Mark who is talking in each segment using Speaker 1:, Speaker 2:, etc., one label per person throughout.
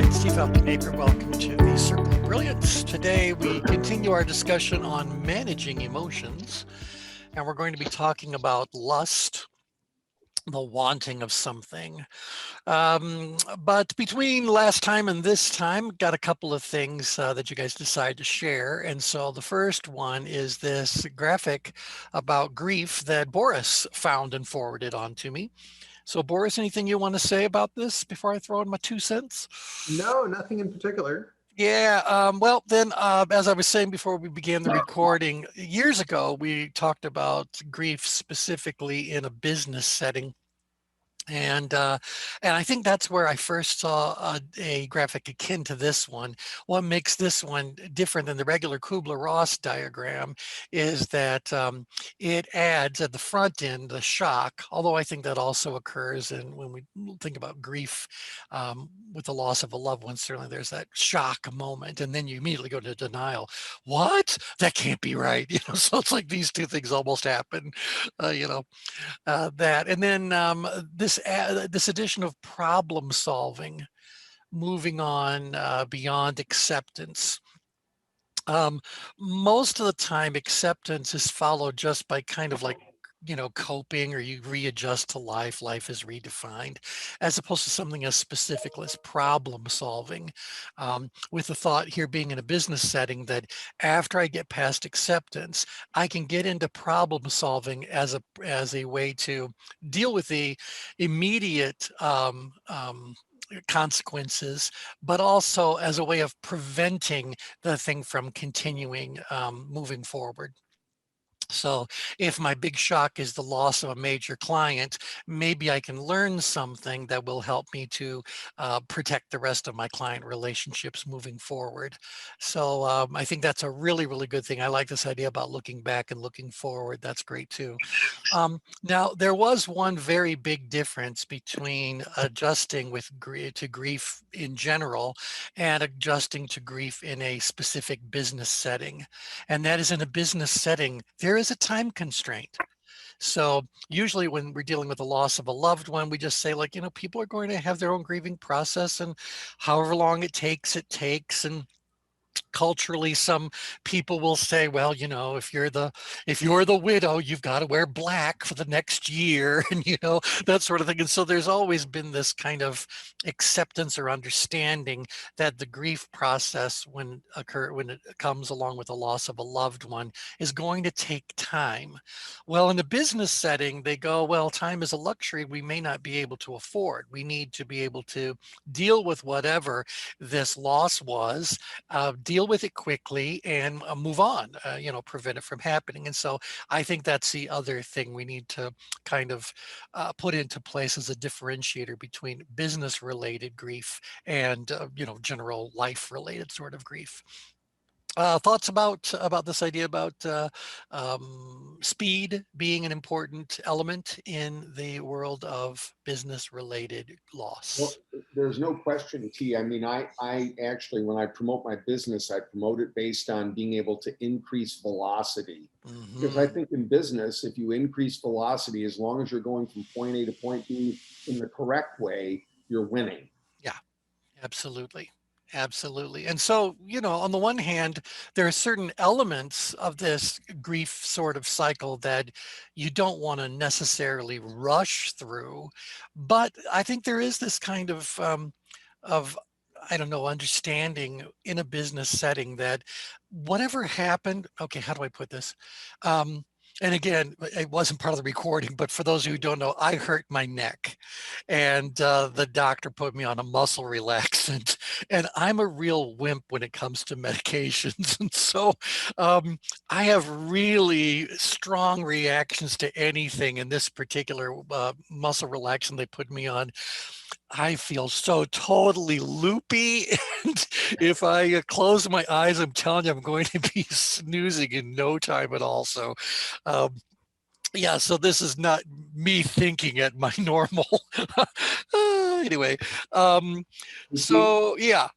Speaker 1: right, Steve Napier, welcome to the Circle of Brilliance. Today we continue our discussion on managing emotions, and we're going to be talking about lust, the wanting of something. But between last time and this time, got a couple of things that you guys decided to share. And so the first one is this graphic about grief that Boris found and forwarded on to me. So Boris, anything you want to say about this before I throw in my 2 cents?
Speaker 2: No, nothing in particular.
Speaker 1: Yeah, well, then, as I was saying before we began the recording, years ago, we talked about grief specifically in a business setting. And I think that's where I first saw a graphic akin to this one. What makes this one different than the regular Kubler-Ross diagram is that it adds at the front end the shock, although I think that also occurs when we think about grief with the loss of a loved one. Certainly there's that shock moment, and then you immediately go to denial. What? That can't be right. So it's like these two things almost happen, that. And then this addition of problem solving, moving on beyond acceptance. Most of the time, acceptance is followed just by kind of like coping, or you readjust to life. Life is redefined, as opposed to something as specific as problem solving, with the thought here being in a business setting that after I get past acceptance, I can get into problem solving as a way to deal with the immediate consequences, but also as a way of preventing the thing from continuing moving forward. So if my big shock is the loss of a major client, maybe I can learn something that will help me to protect the rest of my client relationships moving forward. So I think that's a really, really good thing. I like this idea about looking back and looking forward. That's great too. Now, there was one very big difference between adjusting to grief in general and adjusting to grief in a specific business setting. And that is, in a business setting, there is a time constraint. So usually when we're dealing with the loss of a loved one, we just say, like, people are going to have their own grieving process, and however long it takes, it takes. And culturally, some people will say, well, if you're the widow, you've got to wear black for the next year, and that sort of thing. And so there's always been this kind of acceptance or understanding that the grief process, when it comes along with the loss of a loved one, is going to take time. Well, in a business setting, they go, well, time is a luxury we may not be able to afford. We need to be able to deal with whatever this loss was, deal with it quickly, and move on, prevent it from happening. And so I think that's the other thing we need to kind of put into place as a differentiator between business related grief and, general life related sort of grief. Thoughts about this idea about speed being an important element in the world of business related
Speaker 3: Well,
Speaker 1: loss?
Speaker 3: there's no question, T. I mean, I actually, when I promote my business, I promote it based on being able to increase velocity. Because I
Speaker 1: Mm-hmm.
Speaker 3: think in business, if you increase velocity, as long as you're going from point A to point B in the correct way, you're winning.
Speaker 1: Yeah, absolutely. Absolutely. And so, on the one hand, there are certain elements of this grief sort of cycle that you don't want to necessarily rush through. But I think there is this kind of I don't know, understanding in a business setting that whatever happened, okay, how do I put this? And again, it wasn't part of the recording, but for those who don't know, I hurt my neck, and the doctor put me on a muscle relaxant, and I'm a real wimp when it comes to medications. And so I have really strong reactions to anything. In this particular muscle relaxant they put me on, I feel so totally loopy. And if I close my eyes, I'm telling you, I'm going to be snoozing in no time at all. So, yeah, so this is not me thinking at my normal. Anyway, so yeah.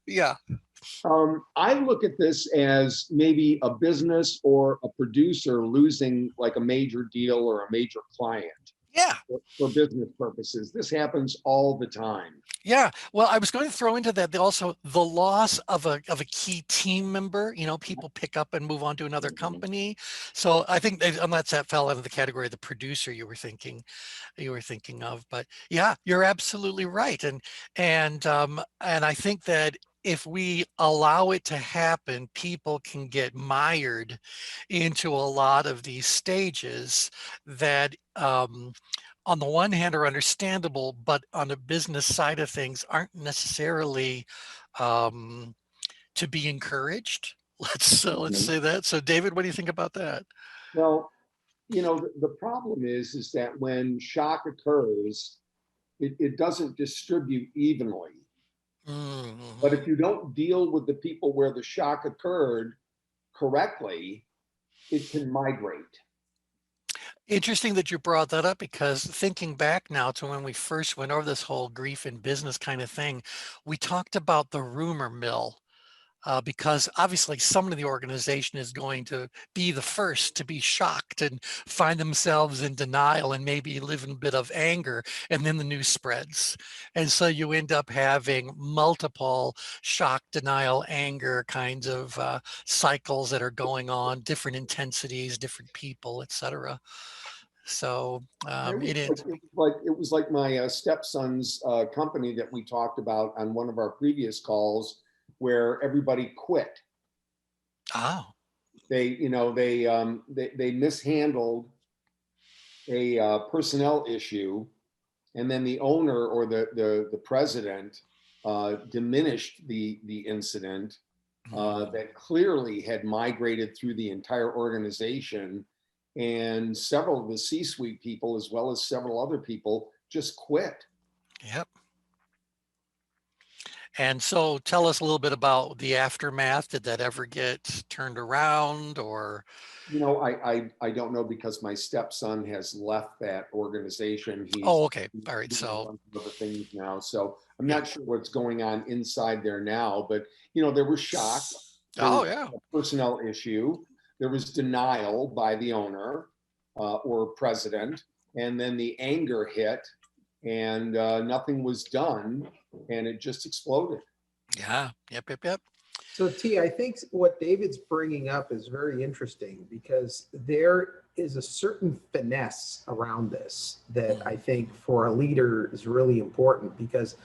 Speaker 3: I look at this as maybe a business or a producer losing like a major deal or a major client.
Speaker 1: Yeah.
Speaker 3: for business purposes. This happens all the time.
Speaker 1: Yeah, well, I was going to throw into that also the loss of a key team member. People pick up and move on to another company. So I think unless that fell into the category of the producer you were thinking of. But yeah, you're absolutely right. And I think that if we allow it to happen, people can get mired into a lot of these stages that on the one hand are understandable, but on the business side of things aren't necessarily um, to be encouraged. Let's
Speaker 3: Mhm.
Speaker 1: say that. So David, what do you think about that?
Speaker 3: Well, the problem is that when shock occurs, it doesn't distribute evenly. But
Speaker 1: Mhm.
Speaker 3: if you don't deal with the people where the shock occurred correctly, it can migrate.
Speaker 1: Interesting that you brought that up, because thinking back now to when we first went over this whole grief in business kind of thing, we talked about the rumor mill. Because obviously someone in the organization is going to be the first to be shocked and find themselves in denial and maybe live in a bit of anger, and then the news spreads. And so you end up having multiple shock, denial, anger kinds of cycles that are going on, different intensities, different people, etc. So it is.
Speaker 3: It was like my stepson's company that we talked about on one of our previous calls, where everybody quit.
Speaker 1: Oh,
Speaker 3: They mishandled a personnel issue, and then the owner or the president diminished the incident that clearly had migrated through the entire organization, and several of the C-suite people, as well as several other people, just quit.
Speaker 1: yep. And so tell us a little bit about the aftermath. Did that ever get turned around, or?
Speaker 3: I don't know, because my stepson has left that organization. He's
Speaker 1: Oh, okay. All right.
Speaker 3: doing a
Speaker 1: So,
Speaker 3: bunch of other things now, so I'm
Speaker 1: yeah.
Speaker 3: not sure what's going on inside there now. But there was shock, there was
Speaker 1: Oh, yeah.
Speaker 3: a personnel issue, there was denial by the owner or president, and then the anger hit, and nothing was done, and it just exploded.
Speaker 1: Yeah. Yep. Yep. Yep.
Speaker 2: So T, I think what David's bringing up is very interesting, because there is a certain finesse around this that I think for a leader is really important, because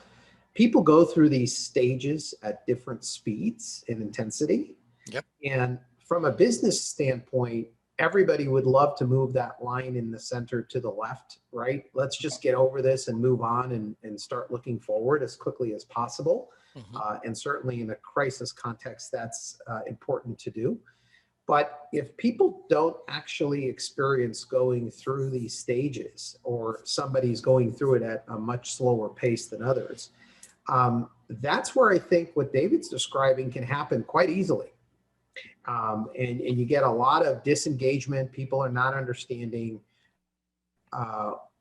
Speaker 2: people go through these stages at different speeds and intensity.
Speaker 1: Yep.
Speaker 2: And from a business standpoint, everybody would love to move that line in the center to the left, right? Let's just get over this and move on and start looking forward as quickly as possible.
Speaker 1: Mhm.
Speaker 2: And certainly in a crisis context, that's important to do. But if people don't actually experience going through these stages, or somebody's going through it at a much slower pace than others, that's where I think what David's describing can happen quite easily. And you get a lot of disengagement. People are not understanding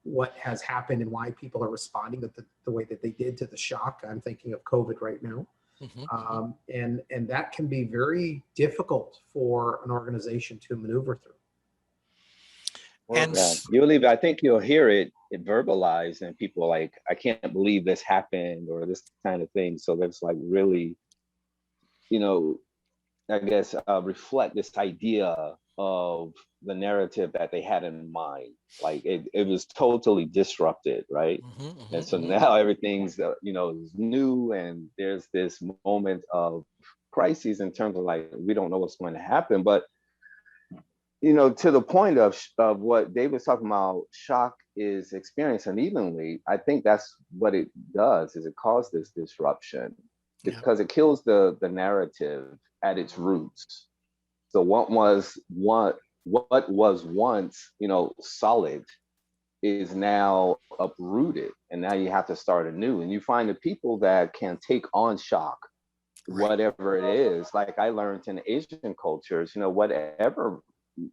Speaker 2: what has happened and why people are responding the way that they did to the shock. I'm thinking of COVID right now.
Speaker 1: Mhm.
Speaker 2: And that can be very difficult for an organization to maneuver through.
Speaker 1: And
Speaker 4: Yeah, I think you'll hear it verbalized, and people are like, I can't believe this happened, or this kind of thing. So that's like really, you know, I guess reflect this idea of the narrative that they had in mind. Like it was totally disrupted, right?
Speaker 1: Mhm, mhm,
Speaker 4: And so
Speaker 1: mhm.
Speaker 4: now everything's is new, and there's this moment of crises in terms of like we don't know what's going to happen. But to the point of what David's talking about, shock is experienced unevenly. I think that's what it does, is it causes this disruption
Speaker 1: Yeah.
Speaker 4: because it kills the narrative at its roots. So what was once, solid is now uprooted, and now you have to start anew. And you find the people that can take on shock,
Speaker 1: Right.
Speaker 4: whatever it is. Like I learned in Asian cultures, whatever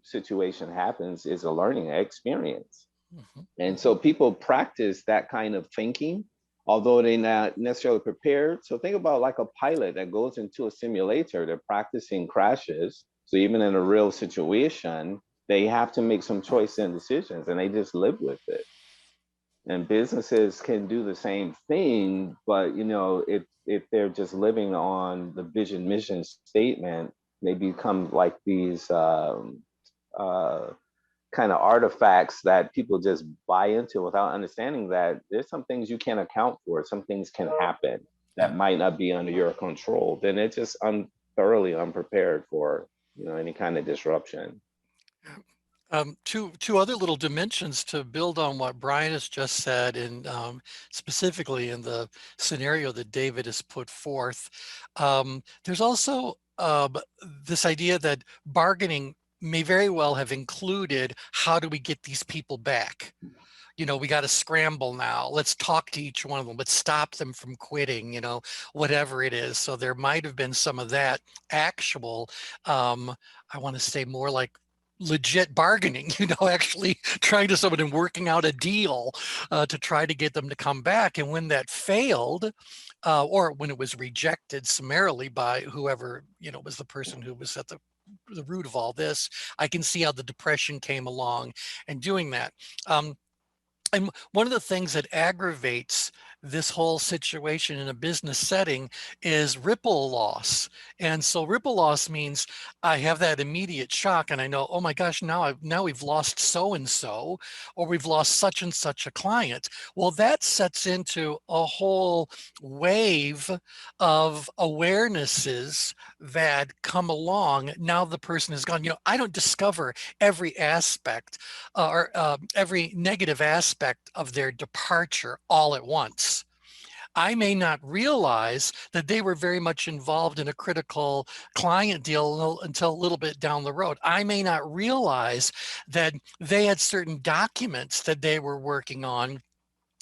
Speaker 4: situation happens is a learning experience.
Speaker 1: Mhm.
Speaker 4: And so people practice that kind of thinking, although they're not necessarily prepared. So think about like a pilot that goes into a simulator, they're practicing crashes. So even in a real situation, they have to make some choice and decisions, and they just live with it. And businesses can do the same thing, but you know, if they're just living on the vision mission statement, they become like these uh, kind of artifacts that people just buy into without understanding that there's some things you can't account for. Some things can happen
Speaker 1: Yeah.
Speaker 4: that might not be under your control. Then it's just thoroughly unprepared for, you know, any kind of disruption.
Speaker 1: Two other little dimensions to build on what Brian has just said, and specifically in the scenario that David has put forth. There's also this idea that bargaining may very well have included, how do we get these people back? You know, we got to scramble now. Let's talk to each one of them. Let's stop them from quitting, you know, whatever it is. So there might have been some of that actual, I want to say more like legit bargaining, you know, actually trying to someone and working out a deal to try to get them to come back. And when that failed, or when it was rejected summarily by whoever, you know, was the person who was at the root of all this, I can see how the depression came along and doing that. And one of the things that aggravates this whole situation in a business setting is ripple loss. And so ripple loss means I have that immediate shock and I know, oh my gosh, now we've lost so and so, or we've lost such and such a client. Well, that sets into a whole wave of awarenesses that come along. Now the person is gone. You know, I don't discover every aspect or every negative aspect of their departure all at once. I may not realize that they were very much involved in a critical client deal until a little bit down the road. I may not realize that they had certain documents that they were working on.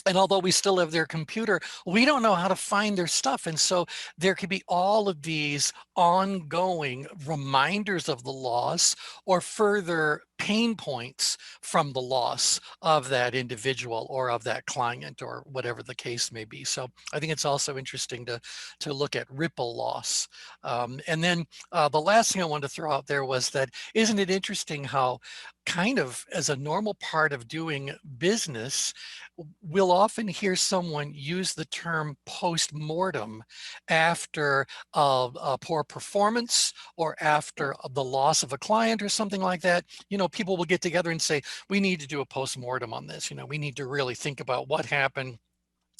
Speaker 1: And although we still have their computer, we don't know how to find their stuff. And so there could be all of these ongoing reminders of the loss or further pain points from the loss of that individual or of that client or whatever the case may be. So I think it's also interesting to look at ripple loss. And then the last thing I wanted to throw out there was that, isn't it interesting how kind of as a normal part of doing business, we'll often hear someone use the term post-mortem after a poor performance or after the loss of a client or something like that. You know, people will get together and say, we need to do a post-mortem on this. You know, we need to really think about what happened,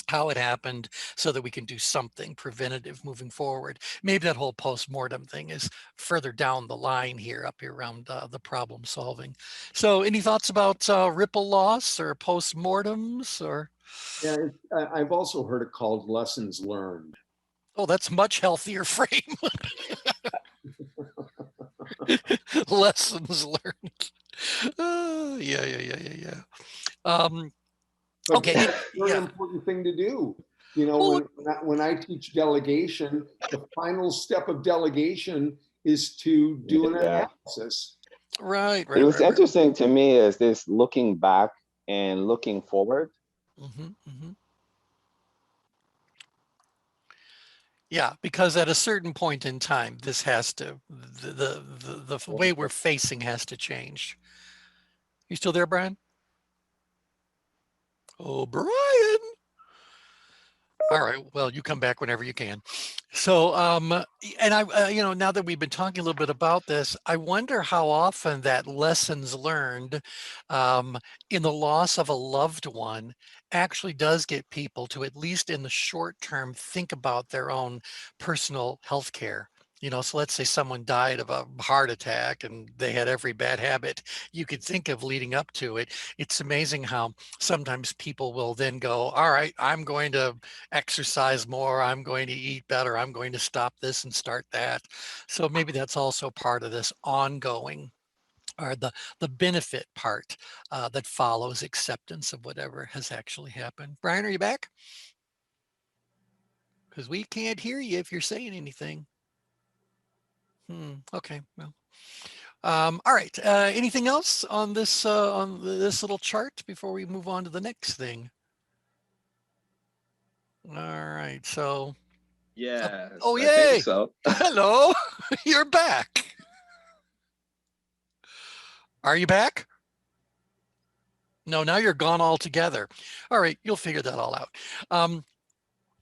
Speaker 1: how it happened, so that we can do something preventative moving forward. Maybe that whole post-mortem thing is further down the line here, up here around the problem solving. So any thoughts about ripple loss or post-mortems or?
Speaker 3: Yeah, I've also heard it called lessons learned.
Speaker 1: Oh, that's much healthier frame. Lessons learned. Yeah.
Speaker 3: But
Speaker 1: Okay.
Speaker 3: that's a very
Speaker 1: Yeah.
Speaker 3: important thing to do. You know,
Speaker 1: Well,
Speaker 3: when I teach delegation, the final step of delegation is to do an
Speaker 4: Yeah.
Speaker 3: analysis.
Speaker 1: right.
Speaker 4: It was
Speaker 1: Right.
Speaker 4: interesting to me is this looking back and looking forward.
Speaker 1: Mm-hmm. Yeah, because at a certain point in time, this has to, the way we're facing has to change. You still there, Brian? Oh, Brian. All right. Well, you come back whenever you can. So, and you know, now that we've been talking a little bit about this, I wonder how often that lessons learned in the loss of a loved one actually does get people to, at least in the short term, think about their own personal health care. You know, so let's say someone died of a heart attack and they had every bad habit you could think of leading up to it. It's amazing how sometimes people will then go, all right, I'm going to exercise more, I'm going to eat better, I'm going to stop this and start that. So maybe that's also part of this ongoing, or the benefit part that follows acceptance of whatever has actually happened. Brian, are you back? Because we can't hear you if you're saying anything. Okay, well. All right. Anything else on this little chart before we move on to the next thing? All right. So.
Speaker 4: Yes,
Speaker 1: Oh,
Speaker 4: I think
Speaker 1: yay!
Speaker 4: so.
Speaker 1: Hello, you're back. Are you back? No, now you're gone altogether. All right, you'll figure that all out.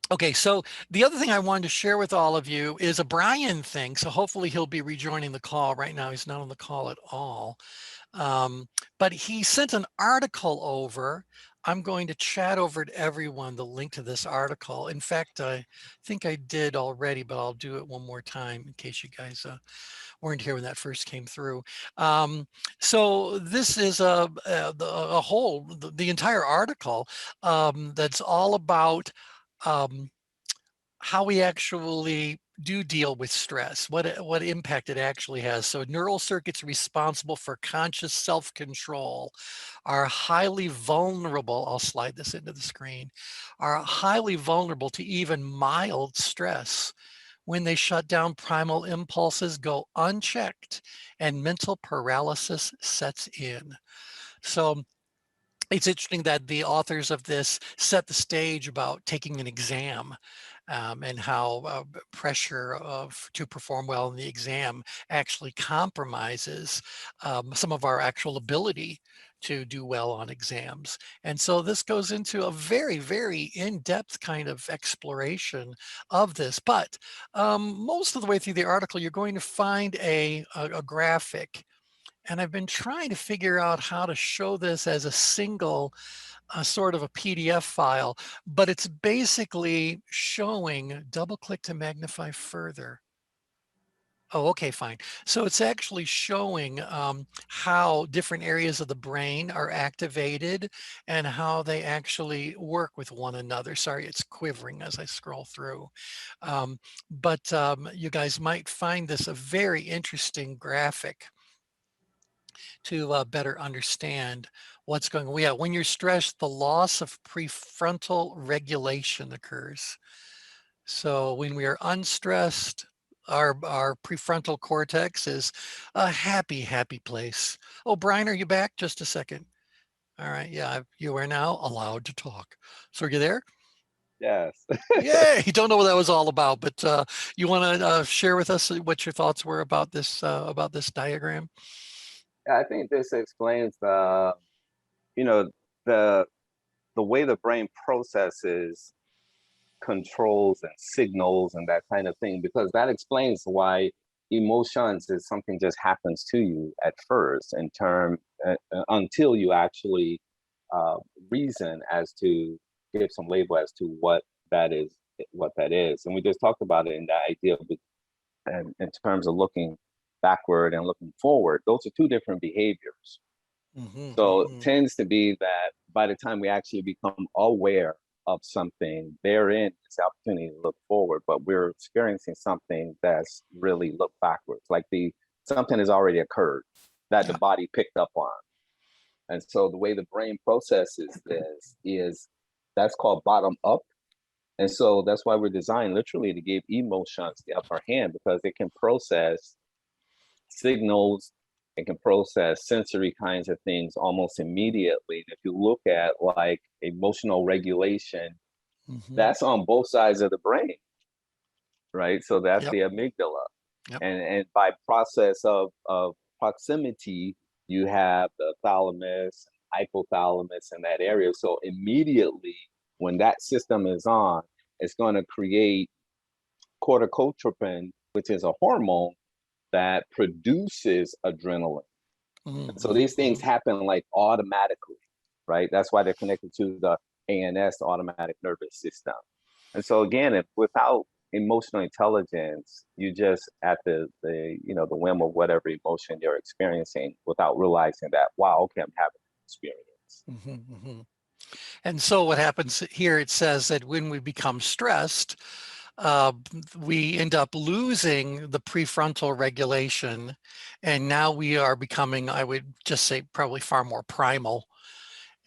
Speaker 1: Okay, so the other thing I wanted to share with all of you is a Brian thing. So hopefully he'll be rejoining the call. Right now, he's not on the call at all. But he sent an article over. I'm going to chat over to everyone the link to this article. In fact, I think I did already, but I'll do it one more time in case you guys weren't here when that first came through. So this is a whole, the entire article that's all about how we actually do deal with stress, what impact it actually has. So neural circuits responsible for conscious self-control are highly vulnerable. I'll slide this into the screen, are highly vulnerable to even mild stress. When they shut down, primal impulses go unchecked and mental paralysis sets in. So it's interesting that the authors of this set the stage about taking an exam and how pressure to perform well in the exam actually compromises some of our actual ability to do well on exams. And so this goes into a very, very in-depth kind of exploration of this. But most of the way through the article, you're going to find a graphic. And I've been trying to figure out how to show this as a single sort of a PDF file, but it's basically showing, double click to magnify further. Oh, okay, fine. So it's actually showing how different areas of the brain are activated and how they actually work with one another. Sorry, it's quivering as I scroll through. But you guys might find this a very interesting graphic to better understand what's going on. Yeah, when you're stressed, the loss of prefrontal regulation occurs. So when we are unstressed, our prefrontal cortex is a happy, happy place. Oh, Brian, are you back? Just a second. All right, yeah, you are now allowed to talk. So are you there?
Speaker 4: Yes.
Speaker 1: Yay, you don't know what that was all about, but you want to share with us what your thoughts were about this diagram?
Speaker 4: I think this explains the, you know, the the way the brain processes controls and signals and that kind of thing, because that explains why emotions is something just happens to you at first in term until you actually uh, reason as to give some label as to that is what that is. And we just talked about it in the idea of in terms of looking backward and looking forward. Those are two different behaviors. So it tends to be that by the time we actually become aware of something, therein is the opportunity to look forward, but we're experiencing something that's really look backwards, like something has already occurred that the
Speaker 1: Yeah.
Speaker 4: body picked up on. And so the way the brain processes this is that's called bottom up. And so that's why we're designed literally to give emotions the upper hand, because it can process signals, it can process sensory kinds of things almost immediately. If you look at like emotional regulation, that's on both sides of the brain, right? So that's
Speaker 1: Yep.
Speaker 4: the amygdala.
Speaker 1: Yep.
Speaker 4: And by process of proximity, you have the thalamus, hypothalamus in that area. So immediately when that system is on, it's going to create corticotropin, which is a hormone that produces adrenaline. So these things happen like automatically, right? That's why they're connected to the ANS, automatic nervous system. And so again, without emotional intelligence, you just at the whim of whatever emotion you're experiencing without realizing that, wow, okay, I'm having an experience.
Speaker 1: And so what happens here, it says that when we become stressed, we end up losing the prefrontal regulation. And now we are becoming, I would just say, probably far more primal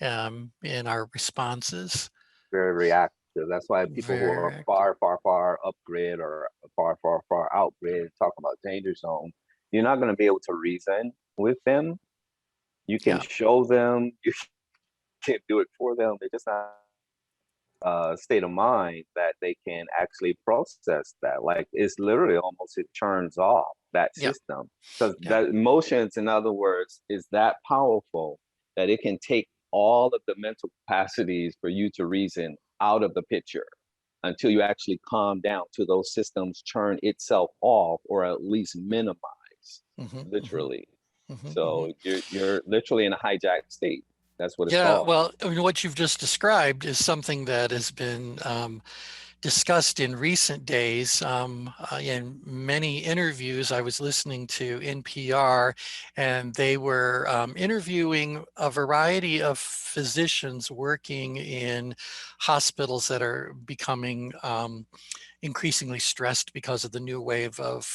Speaker 1: in our responses.
Speaker 4: Very reactive. That's why people who
Speaker 1: Very
Speaker 4: are
Speaker 1: active.
Speaker 4: far, far, far up grid or far, far, far out grid talk about danger zone. You're not going to be able to reason with them. You can
Speaker 1: Yeah.
Speaker 4: show them, you can't do it for them. They're just not state of mind that they can actually process that. Like it's literally almost it turns off that
Speaker 1: Yeah.
Speaker 4: system because
Speaker 1: Yeah.
Speaker 4: that emotions, in other words, is that powerful that it can take all of the mental capacities for you to reason out of the picture until you actually calm down to those systems turn itself off or at least minimize, literally. So you're literally in a hijacked state. That's what it's
Speaker 1: Yeah,
Speaker 4: called.
Speaker 1: well, I mean, what you've just described is something that has been discussed in recent days. In many interviews, I was listening to NPR, and they were interviewing a variety of physicians working in hospitals that are becoming increasingly stressed because of the new wave of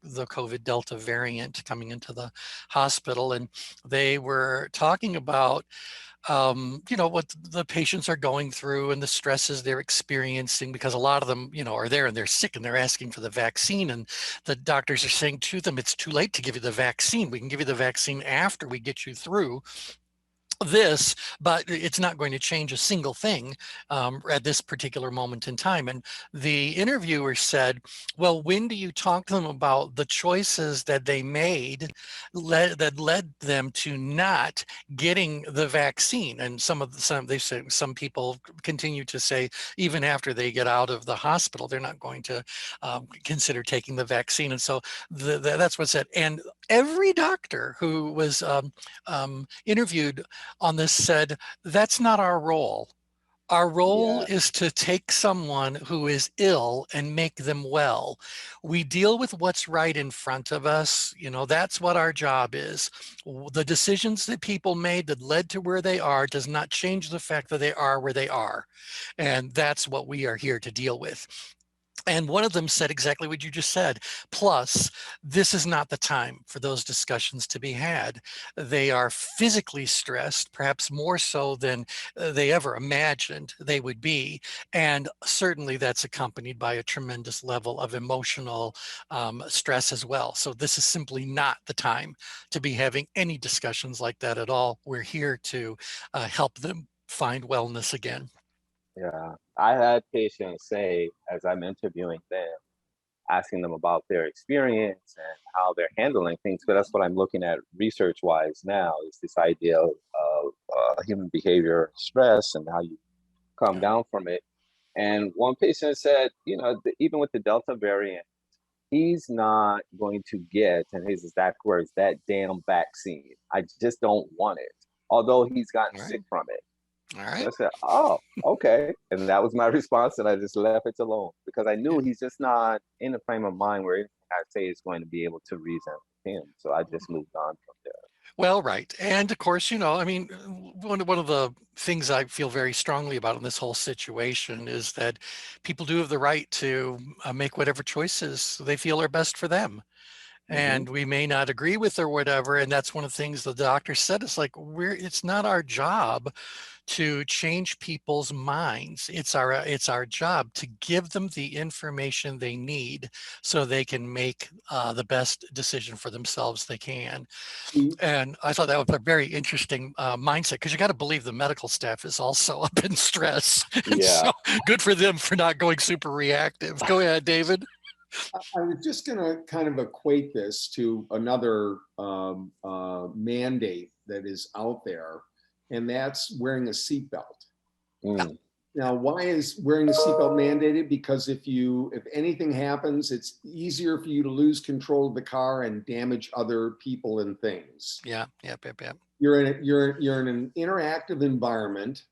Speaker 1: the COVID Delta variant coming into the hospital. And they were talking about what the patients are going through and the stresses they're experiencing, because a lot of them, are there and they're sick and they're asking for the vaccine. And the doctors are saying to them, it's too late to give you the vaccine. We can give you the vaccine after we get you through this, but it's not going to change a single thing at this particular moment in time. And the interviewer said, well, when do you talk to them about the choices that they made that led them to not getting the vaccine? And they say some people continue to say, even after they get out of the hospital, they're not going to consider taking the vaccine. And so that's what's said. And every doctor who was interviewed on this said, that's not our role. Our role is to take someone who is ill and make them well. We deal with what's right in front of us. That's what our job is. The decisions that people made that led to where they are does not change the fact that they are where they are. And that's what we are here to deal with. And one of them said exactly what you just said. Plus, this is not the time for those discussions to be had. They are physically stressed, perhaps more so than they ever imagined they would be. And certainly that's accompanied by a tremendous level of emotional stress as well. So this is simply not the time to be having any discussions like that at all. We're here to help them find wellness again.
Speaker 4: Yeah, I had patients say, as I'm interviewing them, asking them about their experience and how they're handling things. But that's what I'm looking at research-wise now, is this idea of human behavior, stress, and how you come down from it. And one patient said, even with the Delta variant, he's not going to get, and his exact words, that damn vaccine. I just don't want it, although he's gotten sick from it.
Speaker 1: All
Speaker 4: So
Speaker 1: right.
Speaker 4: I said, oh, okay. And that was my response, and I just left it alone because I knew he's just not in a frame of mind where anything I say is going to be able to reason with him. So I just moved on from there.
Speaker 1: Well, right. And of course, I mean, one of the things I feel very strongly about in this whole situation is that people do have the right to make whatever choices they feel are best for them. And we may not agree with or whatever. And that's one of the things the doctor said. It's like, it's not our job to change people's minds. It's our job to give them the information they need so they can make the best decision for themselves they can. And I thought that was a very interesting mindset, because you got to believe the medical staff is also up in stress. And so good for them for not going super reactive. Go ahead, David.
Speaker 3: I was just going to kind of equate this to another mandate that is out there, and that's wearing a seatbelt. Now, why is wearing a seatbelt mandated? Because if anything happens, it's easier for you to lose control of the car and damage other people and things.
Speaker 1: Yeah.
Speaker 3: You're in an interactive environment,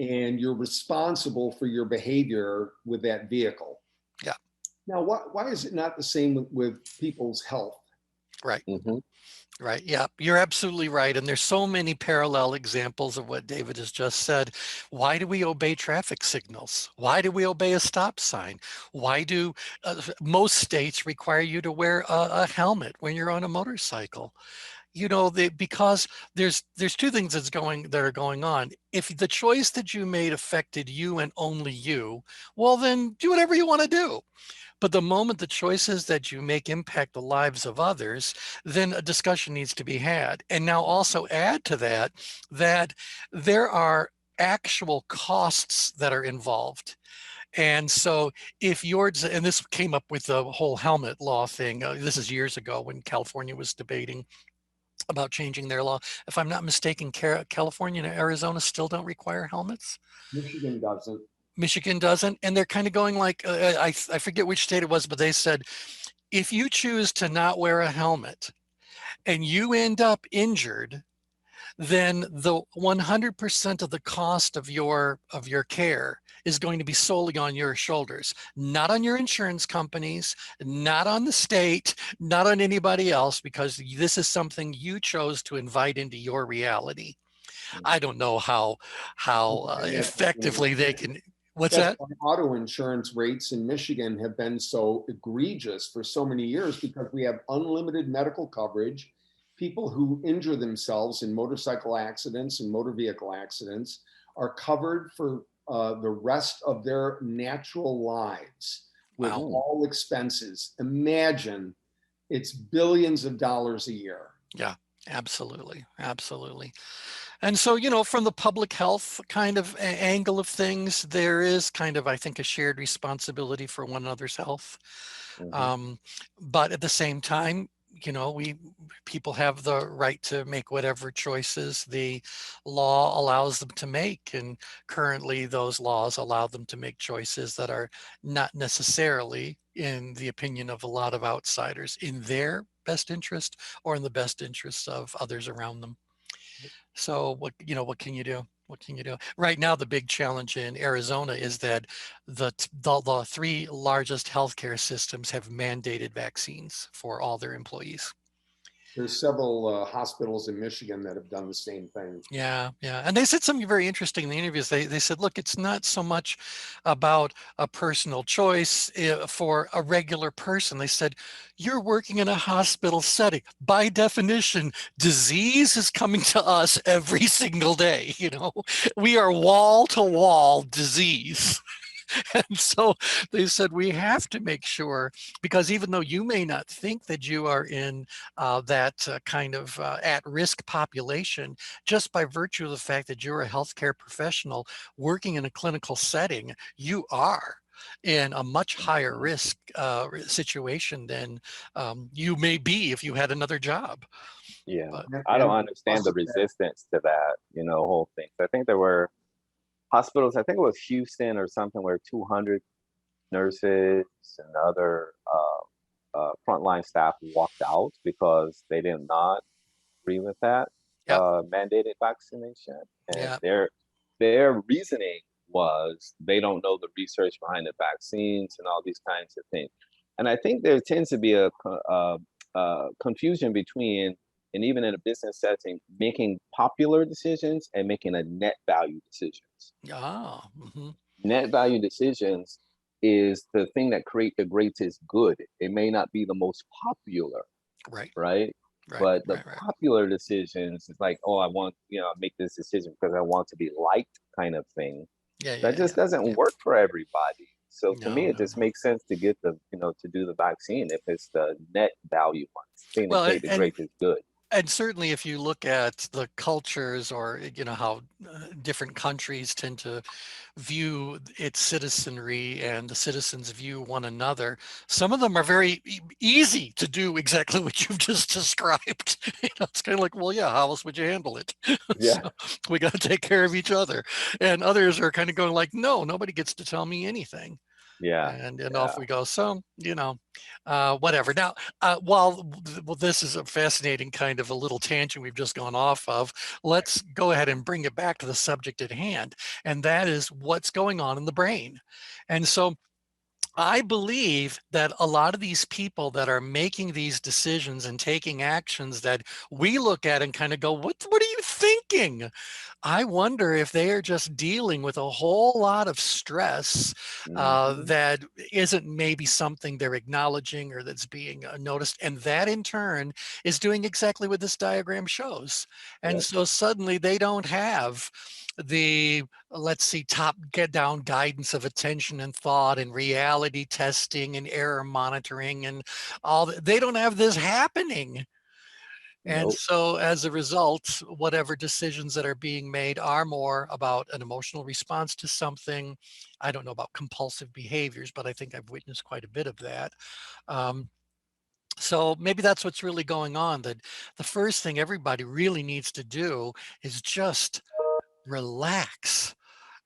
Speaker 3: and you're responsible for your behavior with that vehicle.
Speaker 1: Yeah.
Speaker 3: Now, why is it not the same with people's health?
Speaker 1: Right. Right. Yeah, you're absolutely right. And there's so many parallel examples of what David has just said. Why do we obey traffic signals? Why do we obey a stop sign? Why do most states require you to wear a helmet when you're on a motorcycle? Because there's two things that are going on. If the choice that you made affected you and only you, well, then do whatever you want to do. But the moment the choices that you make impact the lives of others, then a discussion needs to be had. And now also add to that there are actual costs that are involved. And so and this came up with the whole helmet law thing. This is years ago when California was debating about changing their law. If I'm not mistaken, California and Arizona still don't require helmets.
Speaker 3: Michigan doesn't.
Speaker 1: Michigan doesn't. And they're kind of going like, I forget which state it was, but they said, if you choose to not wear a helmet and you end up injured, then the 100% of the cost of your care is going to be solely on your shoulders, not on your insurance companies, not on the state, not on anybody else, because this is something you chose to invite into your reality. I don't know how effectively they can. What's
Speaker 3: That's
Speaker 1: that?
Speaker 3: why auto insurance rates in Michigan have been so egregious for so many years, because we have unlimited medical coverage. People who injure themselves in motorcycle accidents and motor vehicle accidents are covered for the rest of their natural lives with
Speaker 1: Wow.
Speaker 3: all expenses. Imagine, it's billions of dollars a year.
Speaker 1: Yeah, absolutely. Absolutely. And so, you know, from the public health kind of angle of things, there is kind of, I think, a shared responsibility for one another's health.
Speaker 4: Mhm.
Speaker 1: But at the same time, you know, people have the right to make whatever choices the law allows them to make. And currently those laws allow them to make choices that are not necessarily, in the opinion of a lot of outsiders, in their best interest or in the best interests of others around them. So what can you do? What can you do? Right now, the big challenge in Arizona is that the three largest healthcare systems have mandated vaccines for all their employees.
Speaker 3: There's several hospitals in Michigan that have done the same thing.
Speaker 1: Yeah, yeah. And they said something very interesting in the interviews. They said, look, it's not so much about a personal choice for a regular person. They said, you're working in a hospital setting. By definition, disease is coming to us every single day. You know, we are wall to wall disease. And so they said, we have to make sure, because even though you may not think that you are in that kind of at-risk population, just by virtue of the fact that you're a healthcare professional working in a clinical setting, you are in a much higher risk situation than you may be if you had another job.
Speaker 4: Yeah,
Speaker 1: But
Speaker 4: I don't
Speaker 3: And
Speaker 4: understand the
Speaker 3: also,
Speaker 4: resistance to that, whole thing. I think there were hospitals, I think it was Houston or something, where 200 nurses and other frontline staff walked out because they did not agree with that
Speaker 1: yeah,
Speaker 4: mandated vaccination. And
Speaker 1: yeah,
Speaker 4: their reasoning was they don't know the research behind the vaccines and all these kinds of things. And I think there tends to be a confusion between, and even in a business setting, making popular decisions and making a net value decisions.
Speaker 1: ah, mhm,
Speaker 4: Net value decisions is the thing that create the greatest good. It may not be the most popular,
Speaker 1: right,
Speaker 4: right?
Speaker 1: right,
Speaker 4: But the
Speaker 1: right, right.
Speaker 4: popular decisions is like, oh, I want, make this decision because I want to be liked kind of thing.
Speaker 1: Yeah, yeah,
Speaker 4: That
Speaker 1: yeah,
Speaker 4: just
Speaker 1: yeah.
Speaker 4: doesn't
Speaker 1: Yeah.
Speaker 4: work for everybody. So to
Speaker 1: No,
Speaker 4: me, it
Speaker 1: no,
Speaker 4: just
Speaker 1: no.
Speaker 4: makes sense to get to do the vaccine if it's the net value one, thing to
Speaker 1: Well,
Speaker 4: create the greatest good.
Speaker 1: and certainly if you look at the cultures, or you know how different countries tend to view its citizenry and the citizens view one another, some of them are very easy to do exactly what you've just described. It's kind of like, well, yeah, how else would you handle it?
Speaker 4: Yeah,
Speaker 1: So we got to take care of each other. And others are kind of going like, no, nobody gets to tell me anything.
Speaker 4: yeah,
Speaker 1: And off
Speaker 4: yeah.
Speaker 1: we go. So, whatever. Now, well, this is a fascinating kind of a little tangent we've just gone off of. Let's go ahead and bring it back to the subject at hand, and that is what's going on in the brain. And so I believe that a lot of these people that are making these decisions and taking actions that we look at and kind of go, what are you thinking? I wonder if they are just dealing with a whole lot of stress
Speaker 4: Hmm.
Speaker 1: that isn't maybe something they're acknowledging or that's being noticed. And that in turn is doing exactly what this diagram shows. And
Speaker 4: Yep.
Speaker 1: so suddenly they don't have the, let's see, top get down guidance of attention and thought and reality testing and error monitoring and all that. They don't have this happening. And
Speaker 4: Nope.
Speaker 1: so as a result, whatever decisions that are being made are more about an emotional response to something. I don't know about compulsive behaviors, but I think I've witnessed quite a bit of that. Um, So maybe that's what's really going on, that the first thing everybody really needs to do is just relax.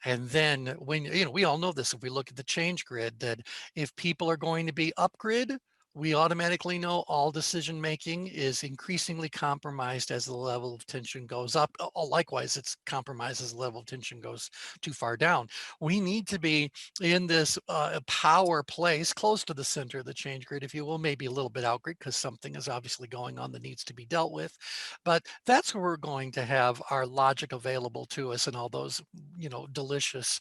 Speaker 1: And then when, we all know this, if we look at the change grid, that if people are going to be up grid, we automatically know all decision making is increasingly compromised as the level of tension goes up. Likewise, it's compromised as the level of tension goes too far down. We need to be in this power place close to the center of the change grid, if you will, maybe a little bit out grid because something is obviously going on that needs to be dealt with. But that's where we're going to have our logic available to us and all those, delicious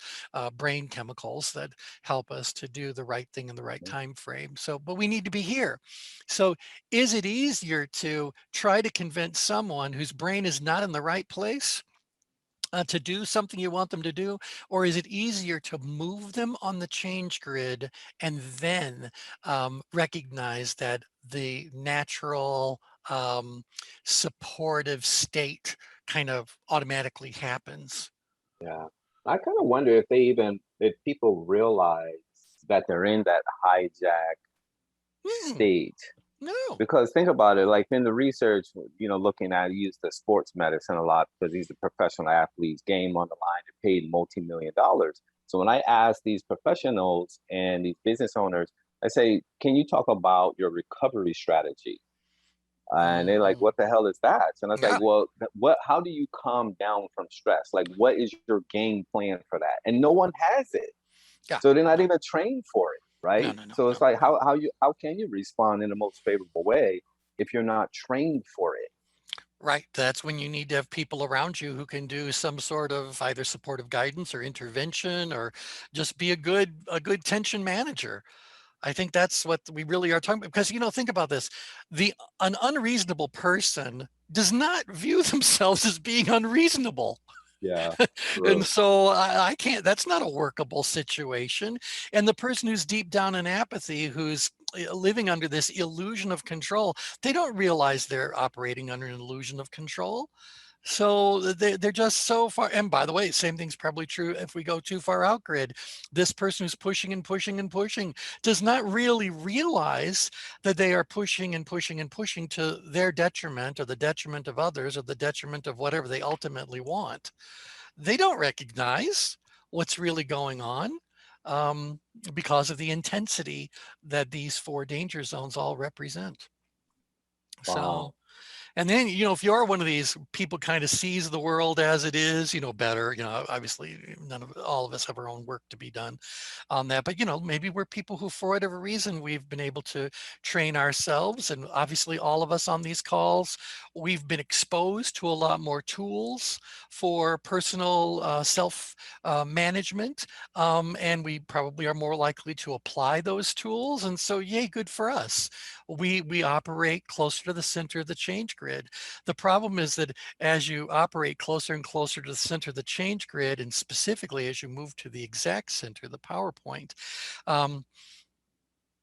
Speaker 1: brain chemicals that help us to do the right thing in the right time frame. So, but we need to be here. So is it easier to try to convince someone whose brain is not in the right place to do something you want them to do? Or is it easier to move them on the change grid and then recognize that the natural supportive state kind of automatically happens?
Speaker 4: Yeah. I kind of wonder if people realize that they're in that hijack
Speaker 1: Hmm,
Speaker 4: state.
Speaker 1: no.
Speaker 4: Because think about it, like in the research, looking at use the sports medicine a lot because these are professional athletes, game on the line, they're paid multi-million dollars. So when I ask these professionals and these business owners, I say, can you talk about your recovery strategy? And they're like,
Speaker 1: Mhm.
Speaker 4: what the hell is that? And I was like,
Speaker 1: Yeah.
Speaker 4: well, how do you calm down from stress? Like, what is your game plan for that? And no one has it.
Speaker 1: Yeah.
Speaker 4: So they're not
Speaker 1: No,
Speaker 4: even trained for it,
Speaker 1: no,
Speaker 4: right?
Speaker 1: no, no,
Speaker 4: So it's
Speaker 1: no.
Speaker 4: like how can you respond in the most favorable way if you're not trained for it?
Speaker 1: Right. That's when you need to have people around you who can do some sort of either supportive guidance or intervention or just be a good tension manager. I think that's what we really are talking about because think about this. An unreasonable person does not view themselves as being unreasonable.
Speaker 4: Yeah,
Speaker 1: And
Speaker 4: true.
Speaker 1: so I can't, that's not a workable situation. And the person who's deep down in apathy, who's living under this illusion of control, they don't realize they're operating under an illusion of control. So they're just so far. And by the way, same thing's probably true if we go too far out grid. This person who's pushing and pushing and pushing does not really realize that they are pushing and pushing and pushing to their detriment or the detriment of others or the detriment of whatever they ultimately want. They don't recognize what's really going on um, because of the intensity that these four danger zones all represent. So
Speaker 4: Wow.
Speaker 1: and then, if you are one of these people kind of sees the world as it is, better, obviously all of us have our own work to be done on that. But, maybe we're people who, for whatever reason, we've been able to train ourselves. And obviously all of us on these calls, we've been exposed to a lot more tools for personal self management. And we probably are more likely to apply those tools. And so, yay, good for us. We operate closer to the center of the change grid. The problem is that as you operate closer and closer to the center of the change grid, and specifically as you move to the exact center, the power point, um,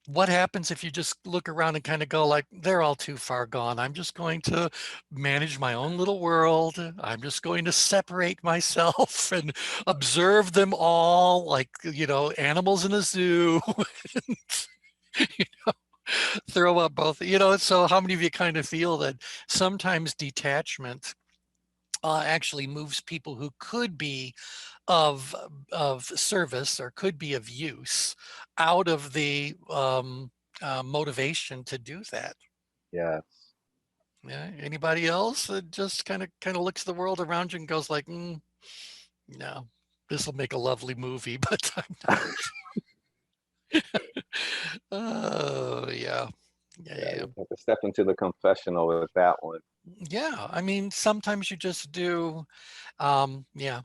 Speaker 1: what happens if you just look around and kind of go like, they're all too far gone. I'm just going to manage my own little world. I'm just going to separate myself and observe them all like, animals in a zoo. you know, throw up both, so how many of you kind of feel that sometimes detachment actually moves people who could be of service or could be of use out of the motivation to do that?
Speaker 4: Yeah.
Speaker 1: Yeah. Anybody else that just kind of looks at the world around you and goes like, no, this will make a lovely movie, but I'm not. Oh yeah. Yeah,
Speaker 4: Yeah,
Speaker 1: yeah.
Speaker 4: you have to step into the confessional with that one.
Speaker 1: Yeah, I mean, sometimes you just do. Yeah.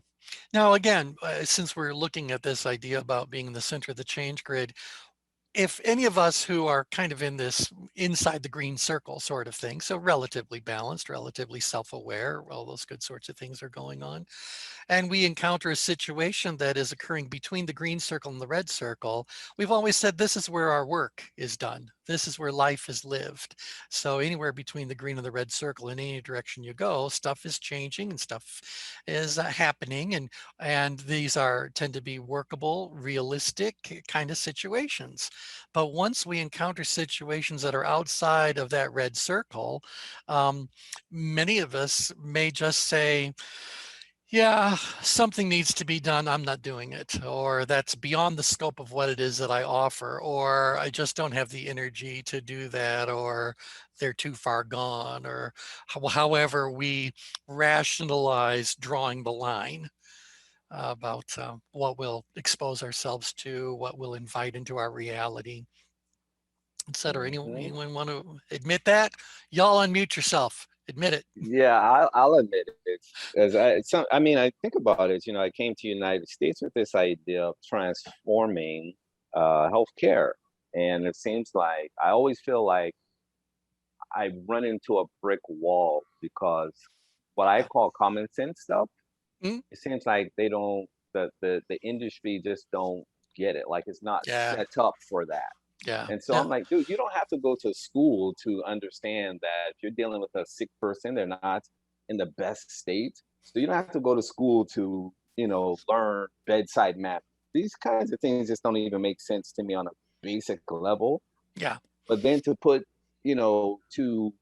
Speaker 1: Now, again, since we're looking at this idea about being in the center of the change grid, if any of us who are kind of in this inside the green circle sort of thing, so relatively balanced, relatively self-aware, all those good sorts of things are going on, and we encounter a situation that is occurring between the green circle and the red circle, we've always said this is where our work is done. This is where life is lived. So anywhere between the green and the red circle, in any direction you go, stuff is changing and stuff is happening, and these tend to be workable, realistic kind of situations. But once we encounter situations that are outside of that red circle, many of us may just say, yeah, something needs to be done. I'm not doing it, or that's beyond the scope of what it is that I offer, or I just don't have the energy to do that, or they're too far gone, or however we rationalize drawing the line about what we'll expose ourselves to, what we'll invite into our reality, etc. Anyone want to admit that? Y'all unmute yourself. Admit it.
Speaker 4: Yeah, I'll admit it. As I mean, I think about it. I came to United States with this idea of transforming healthcare, and it seems like I always feel like I run into a brick wall because what I call common sense stuff,
Speaker 1: Mm,
Speaker 4: it seems like they don't, the industry just don't get it. Like it's not
Speaker 1: yeah,
Speaker 4: set up for that.
Speaker 1: yeah,
Speaker 4: And so
Speaker 1: yeah.
Speaker 4: I'm like, dude, you don't have to go to school to understand that if you're dealing with a sick person, they're not in the best state. So you don't have to go to school to, learn bedside manner. These kinds of things just don't even make sense to me on a basic level.
Speaker 1: Yeah.
Speaker 4: But then to put, to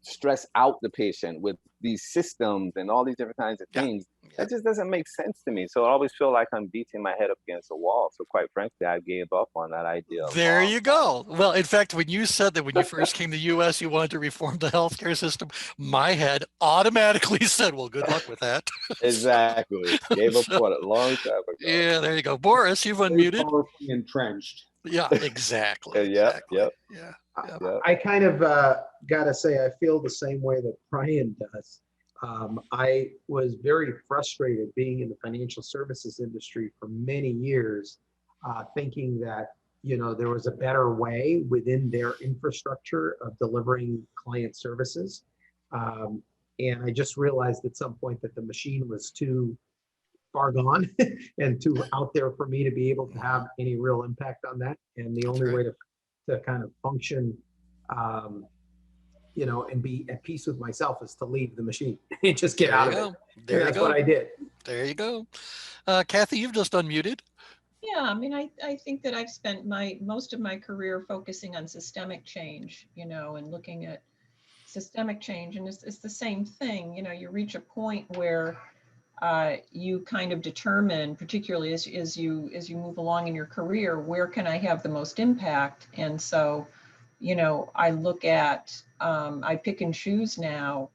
Speaker 4: stress out the patient with these systems and all these different kinds of
Speaker 1: Yeah.
Speaker 4: things,
Speaker 1: Yeah.
Speaker 4: that just doesn't make sense to me. So I always feel like I'm beating my head up against a wall. So quite frankly, I gave up on that idea.
Speaker 1: There you go. Well, in fact, when you said that when you first came to the US, you wanted to reform the healthcare system, my head automatically said, well, good luck with that.
Speaker 4: Exactly. Gave up
Speaker 1: So,
Speaker 4: on it a long time ago.
Speaker 1: yeah, there you go. Boris, you've
Speaker 3: Very
Speaker 1: unmuted.
Speaker 3: powerfully entrenched.
Speaker 1: Yeah, exactly.
Speaker 4: Yep,
Speaker 1: Exactly.
Speaker 4: yep.
Speaker 1: Yeah.
Speaker 4: Yep.
Speaker 2: I kind of got to say, I feel the same way that Brian does. I was very frustrated being in the financial services industry for many years, thinking that, there was a better way within their infrastructure of delivering client services. And I just realized at some point that the machine was too far gone and too out there for me to be able to have any real impact on that. And the
Speaker 1: That's
Speaker 2: only
Speaker 1: right.
Speaker 2: way to kind of function, and be at peace with myself is to leave the machine and just get
Speaker 1: There
Speaker 2: out
Speaker 1: you
Speaker 2: of
Speaker 1: go.
Speaker 2: it.
Speaker 1: There
Speaker 2: And
Speaker 1: you
Speaker 2: that's
Speaker 1: go.
Speaker 2: what I did.
Speaker 1: There you go. Kathy, you've just unmuted.
Speaker 5: Yeah, I mean, I think that I've spent most of my career focusing on systemic change, and looking at systemic change, and it's the same thing. You reach a point where you kind of determine, particularly as you move along in your career, where can I have the most impact? And so, I look at, I pick and choose now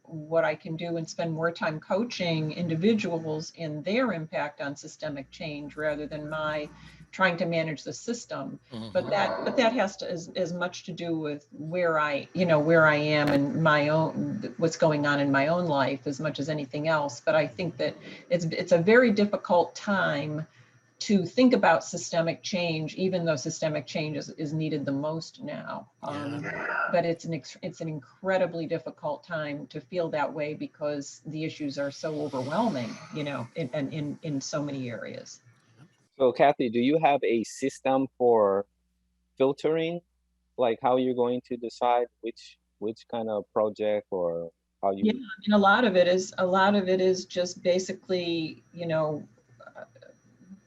Speaker 5: what I can do and spend more time coaching individuals in their impact on systemic change rather than my trying to manage the system. But that has to as much to do with where I am and my own, what's going on in my own life as much as anything else. But I think that it's a very difficult time to think about systemic change, even though systemic change is needed the most now. But it's an incredibly difficult time to feel that way because the issues are so overwhelming, in so many areas.
Speaker 4: So Kathy, do you have a system for filtering? Like how you're going to decide which kind of project or how you?
Speaker 5: Yeah, I mean, a lot of it is just basically,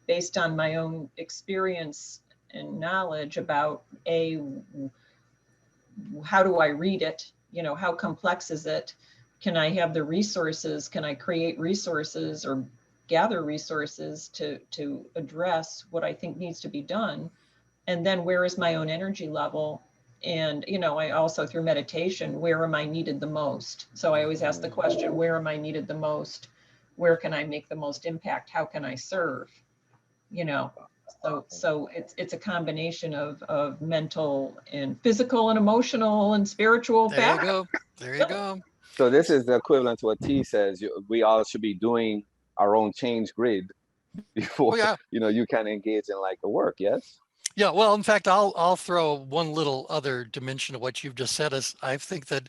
Speaker 5: based on my own experience and knowledge about how do I read it? How complex is it? Can I have the resources? Can I create resources or gather resources to address what I think needs to be done? And then where is my own energy level? And, I also through meditation, where am I needed the most? So I always ask the question, where am I needed the most? Where can I make the most impact? How can I serve? So it's a combination of mental and physical and emotional and spiritual
Speaker 1: There you
Speaker 5: factors.
Speaker 1: go. There you go.
Speaker 4: So this is the equivalent to what T says. We all should be doing our own change grid before
Speaker 1: Oh, yeah.
Speaker 4: you can engage in like the work. Yes.
Speaker 1: Yeah, well, in fact, I'll throw one little other dimension of what you've just said. Is I think that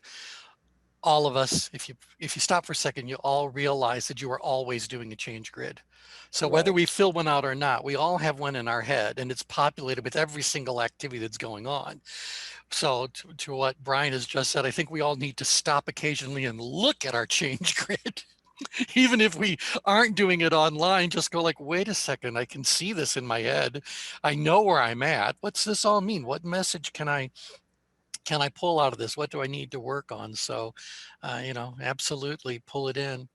Speaker 1: all of us, if you stop for a second, you all realize that you are always doing a change grid. So whether
Speaker 3: Right.
Speaker 1: we fill one out or not, we all have one in our head, and it's populated with every single activity that's going on. So to what Brian has just said, I think we all need to stop occasionally and look at our change grid. Even if we aren't doing it online, just go like, wait a second, I can see this in my head. I know where I'm at. What's this all mean? What message can I pull out of this? What do I need to work on? So, absolutely pull it in.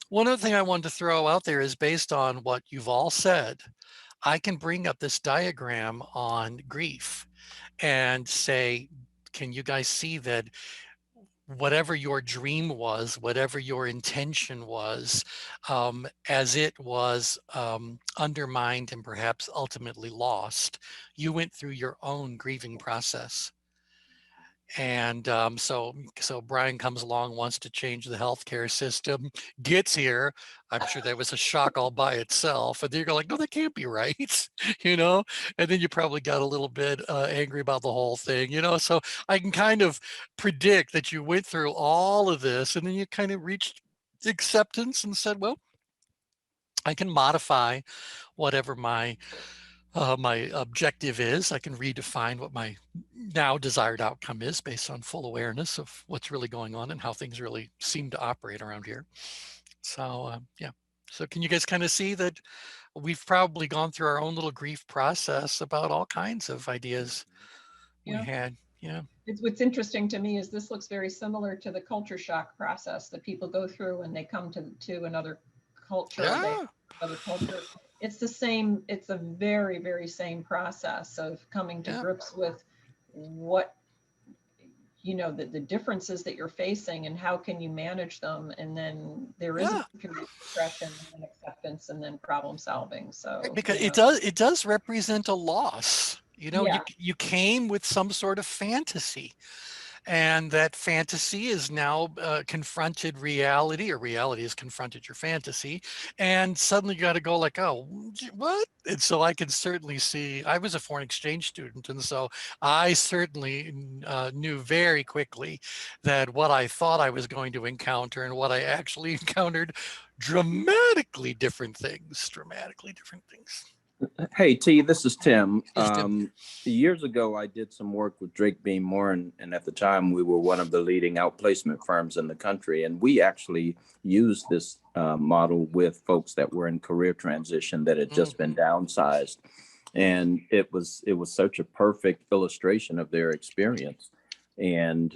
Speaker 1: One other thing I wanted to throw out there is based on what you've all said, I can bring up this diagram on grief and say, can you guys see that whatever your dream was, whatever your intention was, as it was undermined and perhaps ultimately lost, you went through your own grieving process. And so Brian comes along, wants to change the healthcare system, gets here. I'm sure that was a shock all by itself. And then you're like, no, that can't be right, you know? And then you probably got a little bit angry about the whole thing, you know? So I can kind of predict that you went through all of this and then you kind of reached acceptance and said, well, I can modify whatever my objective is. I can redefine what my now desired outcome is based on full awareness of what's really going on and how things really seem to operate around here. So yeah. So can you guys kind of see that we've probably gone through our own little grief process about all kinds of ideas we
Speaker 5: Yeah.
Speaker 1: had? Yeah.
Speaker 5: What's interesting to me is this looks very similar to the culture shock process that people go through when they come to another culture.
Speaker 1: Yeah.
Speaker 5: Other culture. It's the same. It's a very, very same process of coming to
Speaker 1: Yeah.
Speaker 5: grips with what, the differences that you're facing and how can you manage them. And then there is a period of depression and acceptance and then problem solving. So,
Speaker 1: Because
Speaker 5: you
Speaker 1: it does represent a loss.
Speaker 5: Yeah.
Speaker 1: You came with some sort of fantasy, and that fantasy is now confronted reality, or reality has confronted your fantasy, and suddenly you got to go like, oh, what? And so I can certainly see, I was a foreign exchange student, and so I certainly knew very quickly that what I thought I was going to encounter and what I actually encountered, dramatically different things.
Speaker 6: Hey T, this is Tim.
Speaker 1: Yes, Tim.
Speaker 6: Years ago, I did some work with Drake Beam Moore, and at the time, we were one of the leading outplacement firms in the country, and we actually used this model with folks that were in career transition that had just been downsized, and it was such a perfect illustration of their experience, and